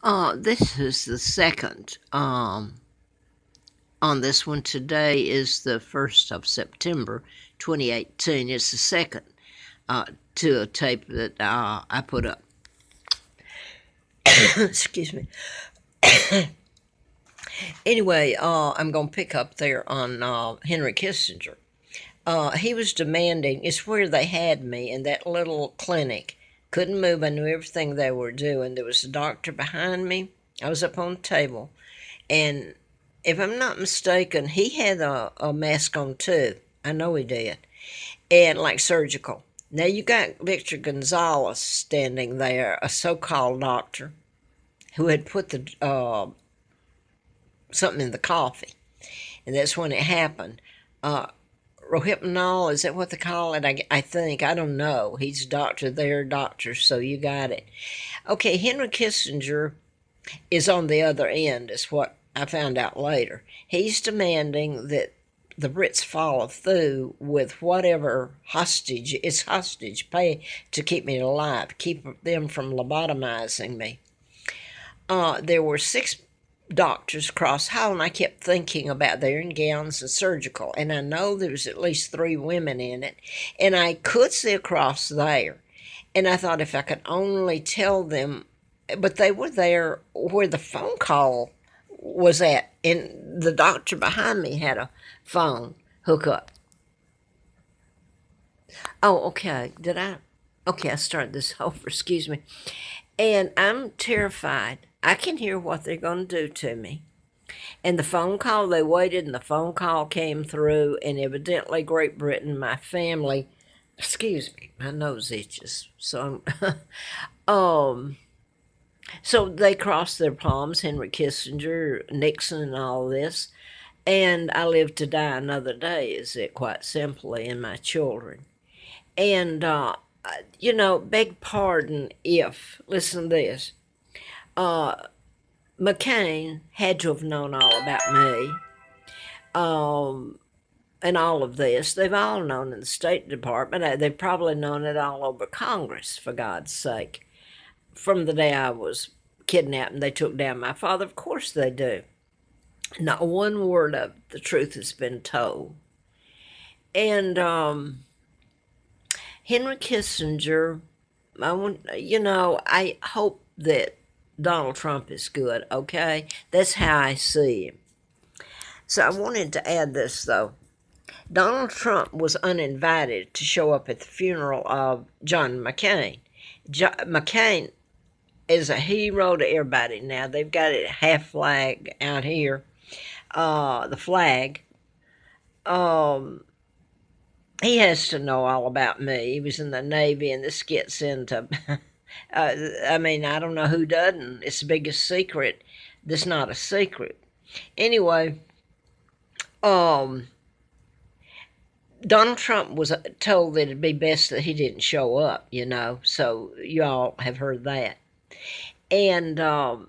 This is the second. On this one, today is the 1st of September, 2018. It's the second to a tape that I put up. Excuse me. Anyway, I'm going to pick up there on Henry Kissinger. He was demanding, it's where they had me in that little clinic. Couldn't move. I knew everything they were doing. There was a doctor behind me. I was up on the table. And if I'm not mistaken, he had a mask on too. I know he did. And like surgical. Now you got Victor Gonzalez standing there, a so-called doctor who had put the something in the coffee, and that's when it happened. Rohypnol, is that what they call it? I think. I don't know. He's a doctor. They're doctors, so you got it. Okay, Henry Kissinger is on the other end, is what I found out later. He's demanding that the Brits follow through with whatever hostage pay to keep me alive, keep them from lobotomizing me. There were 6 doctors across the hall, and I kept thinking about they're in gowns and surgical, and I know there was at least 3 women in it, and I could see across there, and I thought if I could only tell them, but they were there where the phone call was at, and the doctor behind me had a phone hookup. Oh, okay. Did I? Okay, I started this over. Excuse me. And I'm terrified. I can hear what they're going to do to me. And the phone call, they waited, and the phone call came through, and evidently Great Britain, my family, excuse me, my nose itches. So, um, so they crossed their palms, Henry Kissinger, Nixon, and all this. And I live to die another day, is it quite simply, and my children. And, beg pardon if, listen to this, uh, McCain had to have known all about me, um, and all of this. They've all known in the State Department. They've probably known it all over Congress, for God's sake. From the day I was kidnapped and they took down my father, of course they do. Not one word of the truth has been told. And Henry Kissinger, I hope that Donald Trump is good, okay? That's how I see him. So I wanted to add this, though. Donald Trump was uninvited to show up at the funeral of John McCain. McCain is a hero to everybody now. They've got it half flag out here, the flag. Um, he has to know all about me. He was in the Navy, and this gets into. I don't know who doesn't. It's the biggest secret. That's not a secret. Anyway, um, Donald Trump was told that it'd be best that he didn't show up, so you all have heard that. And now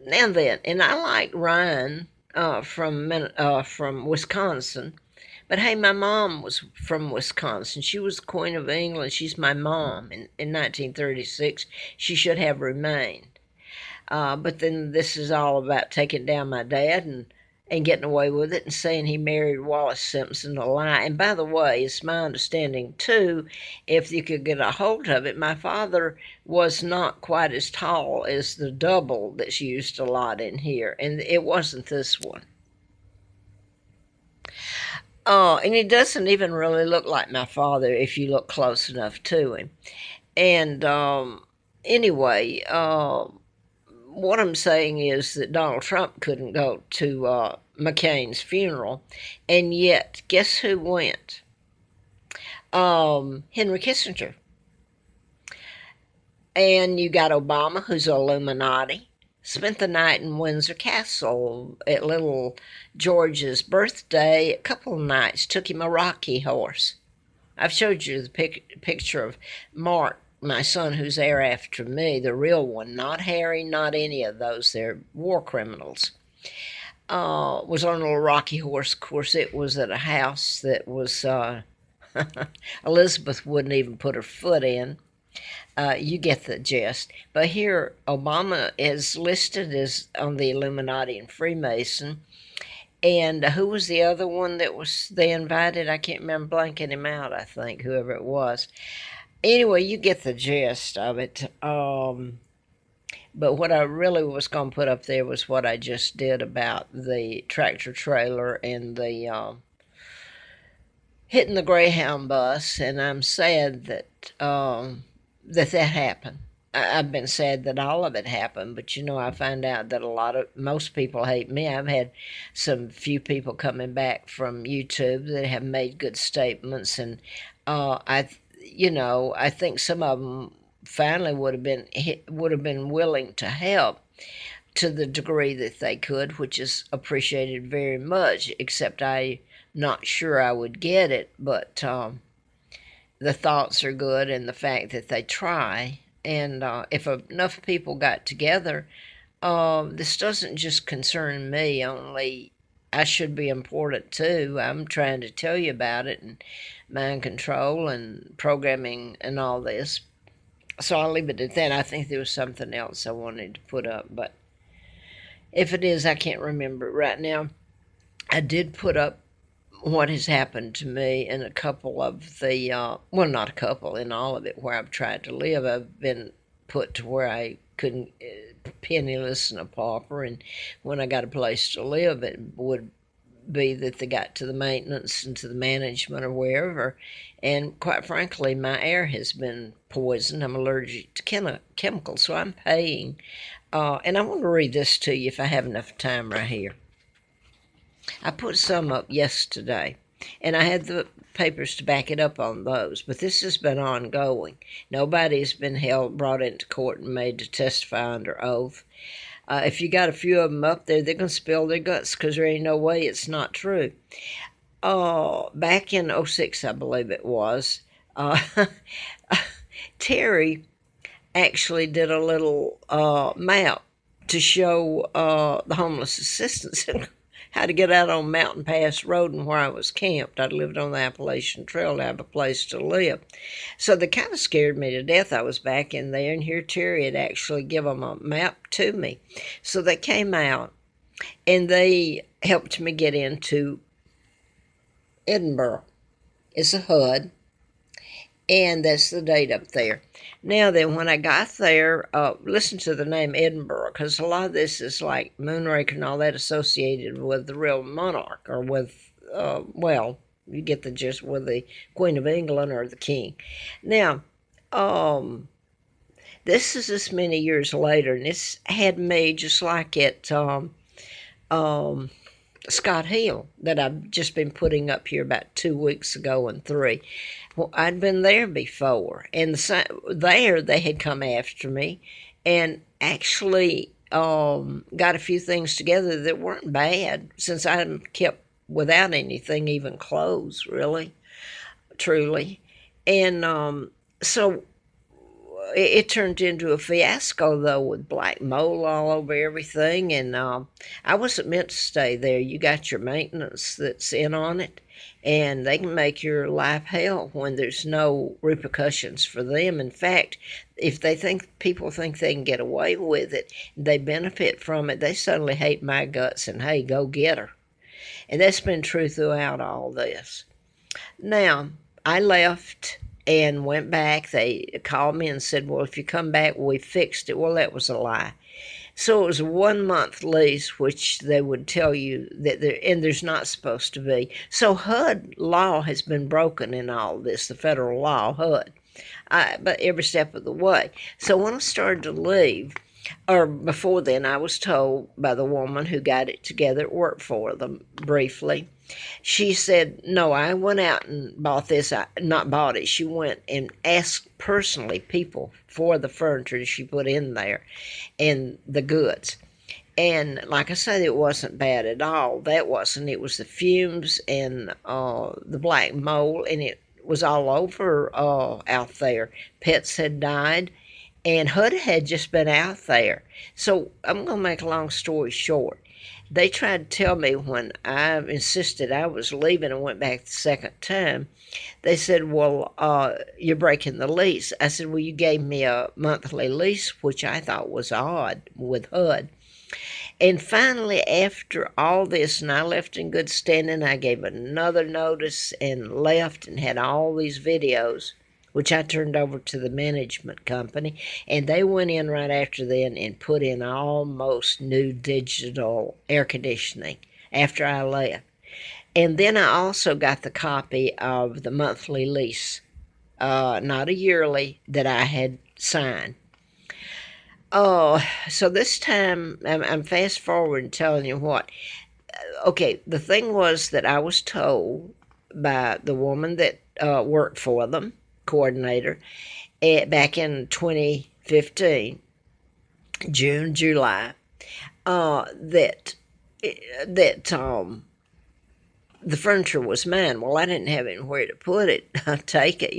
then, and I like Ryan from Wisconsin, but hey, my mom was from Wisconsin. She was the Queen of England. She's my mom. In 1936, she should have remained. But then this is all about taking down my dad and getting away with it and saying he married Wallace Simpson, a lie. And by the way, it's my understanding too, if you could get a hold of it, my father was not quite as tall as the double that's used a lot in here, and it wasn't this one. And he doesn't even really look like my father if you look close enough to him. And anyway, what I'm saying is that Donald Trump couldn't go to McCain's funeral, and yet, guess who went? Henry Kissinger. And you got Obama, who's Illuminati, spent the night in Windsor Castle at little George's birthday. A couple of nights, took him a rocky horse. I've showed you the picture of Mark, my son, who's there after me, the real one, not Harry, not any of those. They're war criminals. Was on a little rocky horse. Of course, it was at a house that was Elizabeth wouldn't even put her foot in. You get the gist. But here, Obama is listed as on the Illuminati and Freemason. And who was the other one that was they invited? I can't remember, blanking him out, I think, whoever it was. Anyway, you get the gist of it. But what I really was going to put up there was what I just did about the tractor trailer and the hitting the Greyhound bus, and I'm sad that happened. I've been sad that all of it happened, but I find out that most people hate me. I've had some few people coming back from YouTube that have made good statements, and I think some of them finally would have been willing to help to the degree that they could, which is appreciated very much. Except I not sure I would get it, but the thoughts are good, and the fact that they try. And if enough people got together, this doesn't just concern me only. I should be important too. I'm trying to tell you about it, and mind control and programming and all this. So I'll leave it at that. I think there was something else I wanted to put up, but if it is, I can't remember it right now. I did put up what has happened to me in a couple of the, well, not a couple, in all of it where I've tried to live. I've been put to where I couldn't, penniless and a pauper, and when I got a place to live, it would be that they got to the maintenance and to the management or wherever, and quite frankly, my air has been poisoned. I'm allergic to chemicals, so I'm paying, and I want to read this to you if I have enough time right here. I put some up yesterday, and I had the papers to back it up on those, but this has been ongoing. Nobody's been brought into court and made to testify under oath. If you got a few of them up there, they're going to spill their guts because there ain't no way it's not true. Back in '06, I believe it was, Terry actually did a little map to show the homeless assistance how to get out on Mountain Pass Road and where I was camped. I'd lived on the Appalachian Trail to have a place to live. So they kind of scared me to death. I was back in there, and here Terry had actually given them a map to me. So they came out, and they helped me get into Edinburgh. It's a HUD, and that's the date up there. Now then, when I got there, listen to the name Edinburgh, because a lot of this is like Moonraker and all that associated with the real monarch, or with, well, you get the gist, with the Queen of England or the King. Now, this is this many years later, and it's had me just like at Scott Hill that I've just been putting up here about 2 weeks ago and 3. Well, I'd been there before, and there they had come after me and actually got a few things together that weren't bad, since I hadn't kept without anything, even clothes, really, truly. And so it turned into a fiasco, though, with black mold all over everything, and I wasn't meant to stay there. You got your maintenance that's in on it, and they can make your life hell when there's no repercussions for them. In fact, if people think they can get away with it, they benefit from it, they suddenly hate my guts and, hey, go get her. And that's been true throughout all this. Now, I left and went back. They called me and said, well, if you come back, we fixed it. Well, that was a lie. So it was a 1-month lease, which they would tell you that there's not supposed to be. So HUD law has been broken in all this, the federal law, HUD, but every step of the way. So when I started to leave, or before then, I was told by the woman who got it together, it worked for them briefly. She said, no, I went out and bought this. Not bought it. She went and asked personally people for the furniture she put in there and the goods. And like I said, it wasn't bad at all. That wasn't. It was the fumes and the black mold, and it was all over out there. Pets had died, and HUD had just been out there. So I'm going to make a long story short. They tried to tell me when I insisted I was leaving and went back the second time. They said, well, you're breaking the lease. I said, well, you gave me a monthly lease, which I thought was odd with HUD. And finally, after all this, and I left in good standing, I gave another notice and left and had all these videos, which I turned over to the management company. And they went in right after then and put in almost new digital air conditioning after I left. And then I also got the copy of the monthly lease, not a yearly, that I had signed. Oh, so this time I'm fast forward telling you what. Okay, the thing was that I was told by the woman that worked for them, coordinator, back in 2015, June, July, that that the furniture was mine. Well, I didn't have anywhere to put it. Take it,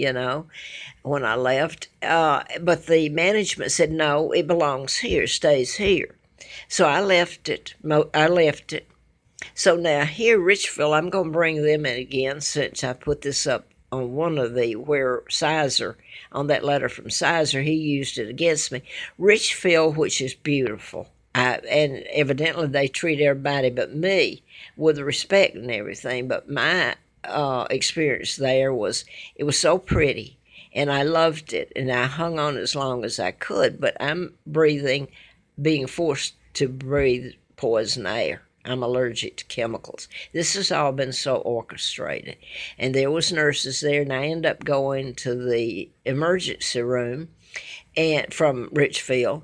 when I left. But the management said, no, it belongs here, stays here. So I left it. So now here, Richfield, I'm going to bring them in again since I put this up on one of the where Sizer, on that letter from Sizer, he used it against me. Richfield, which is beautiful. And evidently they treat everybody but me with respect and everything. But my experience there was, it was so pretty, and I loved it, and I hung on as long as I could. But I'm being forced to breathe poison air. I'm allergic to chemicals. This has all been so orchestrated. And there was nurses there, and I ended up going to the emergency room and from Richfield,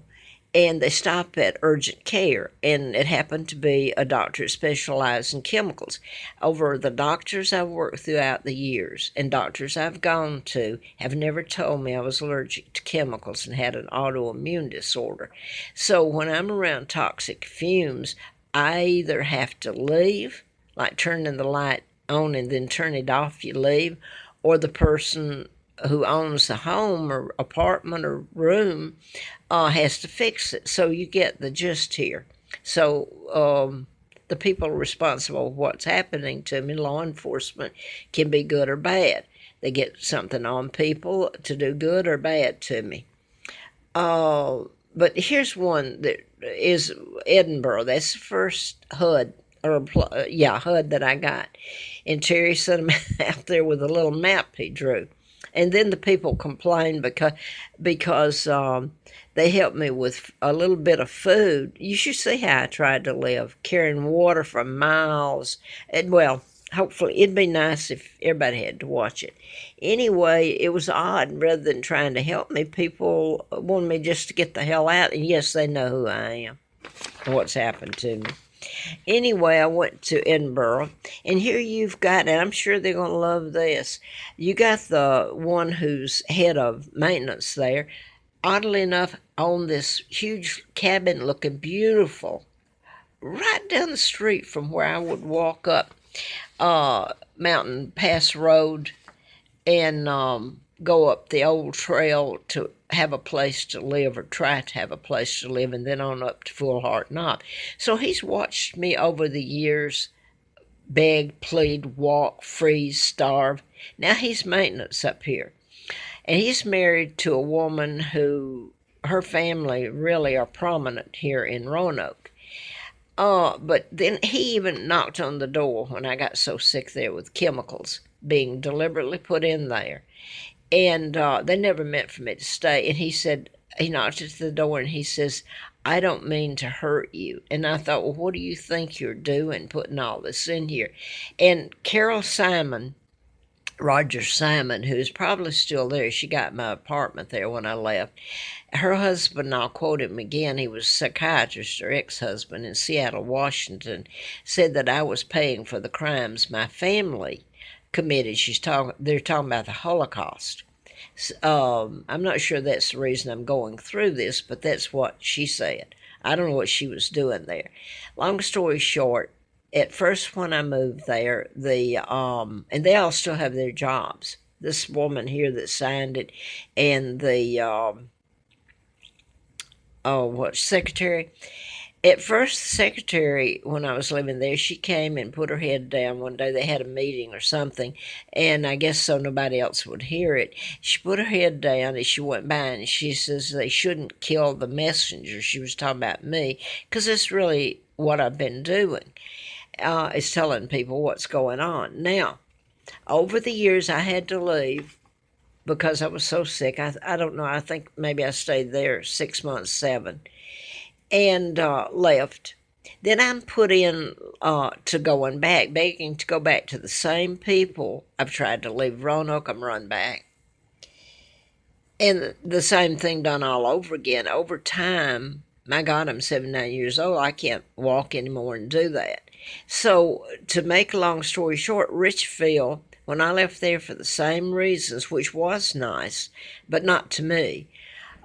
and they stopped at urgent care, and it happened to be a doctor who specialized in chemicals. Over the doctors I've worked throughout the years and doctors I've gone to have never told me I was allergic to chemicals and had an autoimmune disorder. So when I'm around toxic fumes, I either have to leave, like turning the light on and then turn it off, you leave, or the person who owns the home or apartment or room has to fix it. So you get the gist here. So the people responsible for what's happening to me, law enforcement, can be good or bad. They get something on people to do good or bad to me. But here's one that is Edinburgh. That's the first HUD, HUD that I got. And Terry sent him out there with a little map he drew. And then the people complained because they helped me with a little bit of food. You should see how I tried to live, carrying water for miles. And, well, hopefully it'd be nice if everybody had to watch it. Anyway, it was odd. Rather than trying to help me, people wanted me just to get the hell out. And yes, they know who I am and what's happened to me. Anyway, I went to Edinburgh, and here you've got, and I'm sure they're going to love this, you got the one who's head of maintenance there, oddly enough, on this huge cabin looking beautiful, right down the street from where I would walk up Mountain Pass Road and go up the old trail to have a place to live, or try to have a place to live, and then on up to Full Heart Knob. So he's watched me over the years beg, plead, walk, freeze, starve. Now he's maintenance up here. And he's married to a woman who, her family really are prominent here in Roanoke. But then he even knocked on the door when I got so sick there with chemicals being deliberately put in there. And they never meant for me to stay. And he said, he knocked at the door and he says, I don't mean to hurt you. And I thought, well, what do you think you're doing putting all this in here? And Carol Simon, Roger Simon, who's probably still there, she got my apartment there when I left. Her husband, I'll quote him again, he was a psychiatrist, her ex-husband in Seattle, Washington, said that I was paying for the crimes my family committed. They're talking about the Holocaust. I'm not sure that's the reason I'm going through this, but that's what she said. I don't know what she was doing there. Long story short, at first when I moved there, and they all still have their jobs. This woman here that signed it, and the secretary, At first, the secretary, when I was living there, she came and put her head down one day. They had a meeting or something, and I guess so nobody else would hear it. She put her head down and she went by and she says they shouldn't kill the messenger. She was talking about me because that's really what I've been doing, is telling people what's going on. Now, over the years, I had to leave because I was so sick. I don't know. I think maybe I stayed there 6 months, seven, and left. Then I'm put in to going back, begging to go back to the same people. I've tried to leave Roanoke, I'm run back. And the same thing done all over again. Over time, my God, I'm 79 years old. I can't walk anymore and do that. So, to make a long story short, Richfield, when I left there for the same reasons, which was nice, but not to me,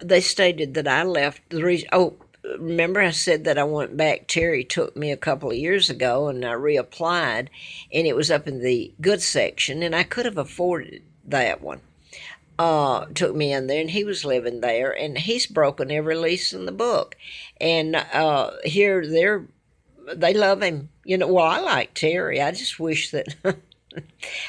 they stated that I left the reason. Oh, remember I said that I went back. Terry took me a couple of years ago and I reapplied, and it was up in the good section, and I could have afforded that one. Took me in there, and he was living there, and he's broken every lease in the book. And here they love him. Well, I like Terry. I just wish that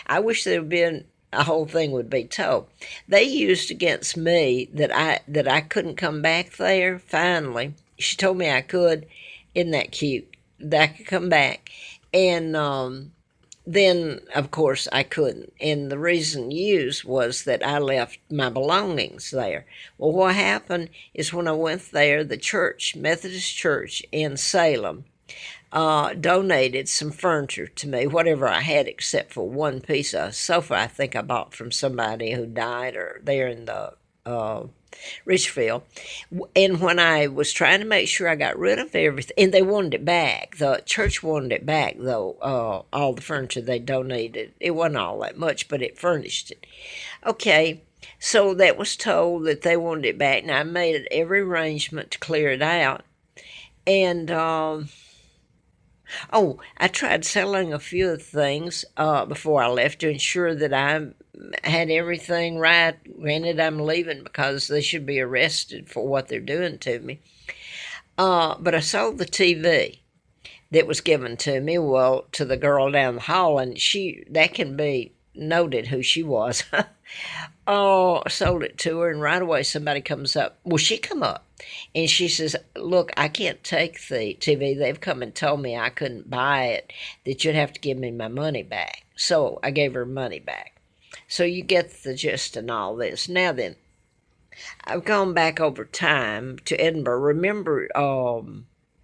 I wish there had been a whole thing would be told. They used against me that I couldn't come back there. Finally, she told me I could. Isn't that cute? That I could come back, and then of course I couldn't. And the reason used was that I left my belongings there. Well, what happened is when I went there, the church, Methodist Church in Salem, donated some furniture to me, whatever I had, except for one piece of sofa I think I bought from somebody who died or there in the Richfield. And when I was trying to make sure I got rid of everything, and they wanted it back, the church wanted it back, though, all the furniture they donated, it wasn't all that much, but it furnished it. Okay, so that was told that they wanted it back, and I made every arrangement to clear it out. And I tried selling a few of the things before I left to ensure that I had everything right. Granted, I'm leaving because they should be arrested for what they're doing to me. But I sold the TV that was given to me, well, to the girl down the hall, and that can be noted who she was. I sold it to her, and right away somebody comes up. Well, she come up, and she says, look, I can't take the TV. They've come and told me I couldn't buy it, that you'd have to give me my money back. So I gave her money back. So you get the gist in all this. Now then, I've gone back over time to Edinburgh. Remember,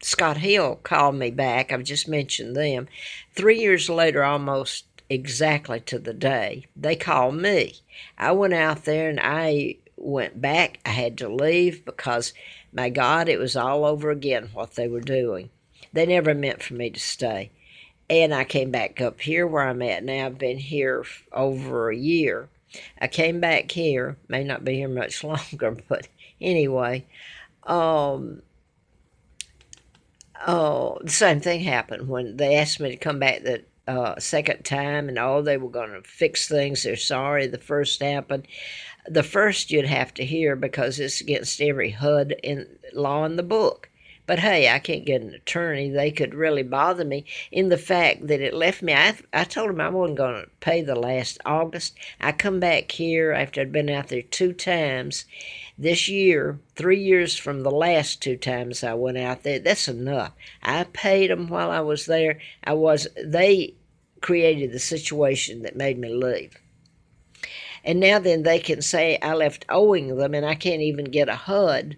Scott Hill called me back. I've just mentioned them. 3 years later, almost exactly to the day, they called me. I went out there and I went back. I had to leave because, my God, it was all over again what they were doing. They never meant for me to stay. And I came back up here where I'm at now. I've been here over a year. I came back here, may not be here much longer, but anyway, the same thing happened when they asked me to come back the second time, and they were going to fix things. They're sorry the first happened. The first you'd have to hear because it's against every HUD in law in the book. But hey, I can't get an attorney. They could really bother me in the fact that it left me. I told them I wasn't going to pay the last August. I come back here after I'd been out there 2 times this year, 3 years from the last 2 times I went out there. That's enough. I paid them while I was there. They created the situation that made me leave. And now then they can say I left owing them, and I can't even get a HUD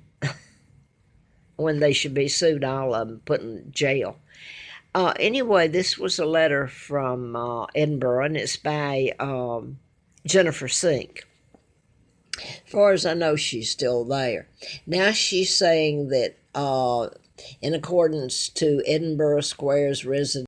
when they should be sued, all of them, put in jail. Anyway, this was a letter from Edinburgh, and it's by Jennifer Sink. As far as I know, she's still there. Now she's saying that in accordance to Edinburgh Square's residential